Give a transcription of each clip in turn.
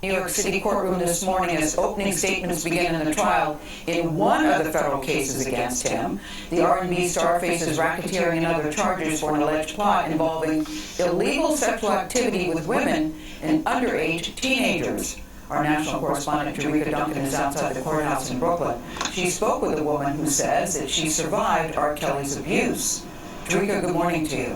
New York City courtroom this morning as opening statements begin in the trial in one of the federal cases against him. The R&B star faces racketeering and other charges for an alleged plot involving illegal sexual activity with women and underage teenagers. Our national correspondent, Jerika Duncan, is outside the courthouse in Brooklyn. She spoke with a woman who says that she survived R. Kelly's abuse. Jerika, good morning to you.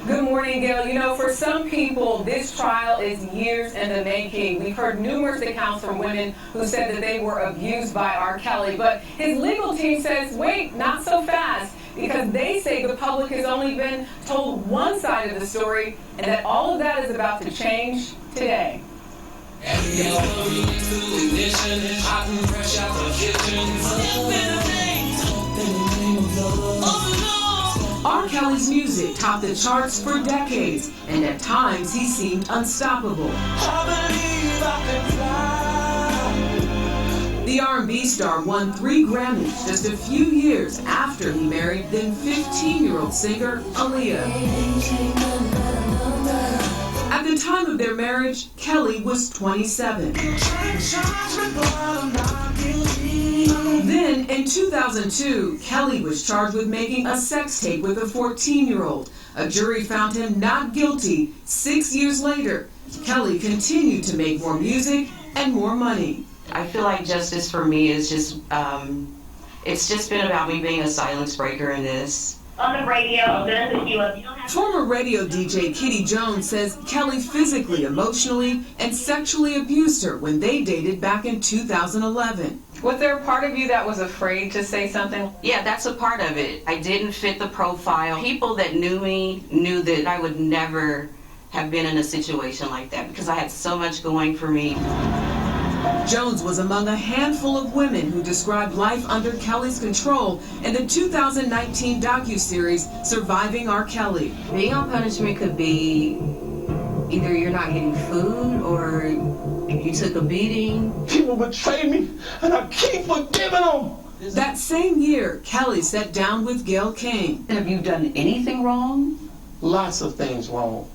Good morning, Gail. You know, for some people, this trial is years in the making. We've heard numerous accounts from women who said that they were abused by R. Kelly, but his legal team says, wait, not so fast, because they say the public has only been told one side of the story, and that all of that is about to change today. R. Kelly's music topped the charts for decades, and at times he seemed unstoppable. The R&B star won 3 Grammys just a few years after he married then 15-year-old singer Aaliyah. At the time of their marriage, Kelly was 27. Then, in 2002, Kelly was charged with making a sex tape with a 14-year-old. A jury found him not guilty. 6 years later, Kelly continued to make more music and more money. I feel like justice for me is just, it's just been about me being a silence breaker in this. On the radio, I'm gonna hook you up. Former radio DJ Kitty Jones says Kelly physically, emotionally, and sexually abused her when they dated back in 2011. Was there a part of you that was afraid to say something? Yeah, that's a part of it. I didn't fit the profile. People that knew me knew that I would never have been in a situation like that because I had so much going for me. Jones was among a handful of women who described life under Kelly's control in the 2019 docuseries Surviving R. Kelly. Being on punishment could be either you're not getting food or you took a beating. People betray me and I keep forgiving them. That same year, Kelly sat down with Gayle King. Have you done anything wrong? Lots of things wrong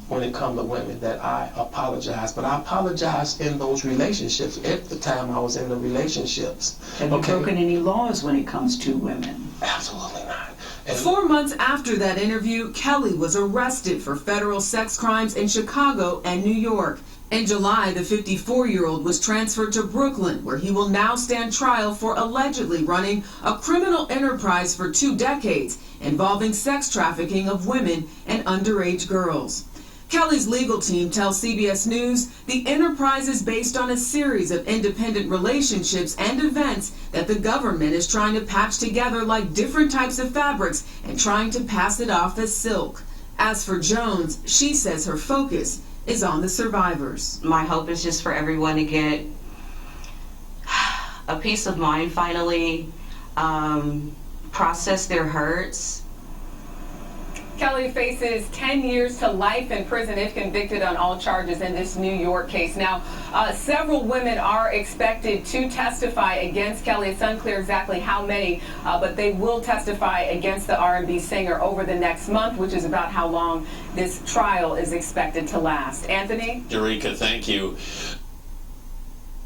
when it comes to women that I apologize, but I apologize in those relationships. At the time I was in the relationships. Have you broken any laws when it comes to women? Absolutely not. And 4 months after that interview, Kelly was arrested for federal sex crimes in Chicago and New York. In July, the 54-year-old was transferred to Brooklyn, where he will now stand trial for allegedly running a criminal enterprise for 2 decades involving sex trafficking of women and underage girls. Kelly's legal team tells CBS News the enterprise is based on a series of independent relationships and events that the government is trying to patch together like different types of fabrics and trying to pass it off as silk. As for Jones, she says her focus is on the survivors. My hope is just for everyone to get a peace of mind finally, process their hurts. Kelly faces 10 years to life in prison if convicted on all charges in this New York case. Now, several women are expected to testify against Kelly. It's unclear exactly how many, but they will testify against the R&B singer over the next month, which is about how long this trial is expected to last. Anthony? Jerika, thank you.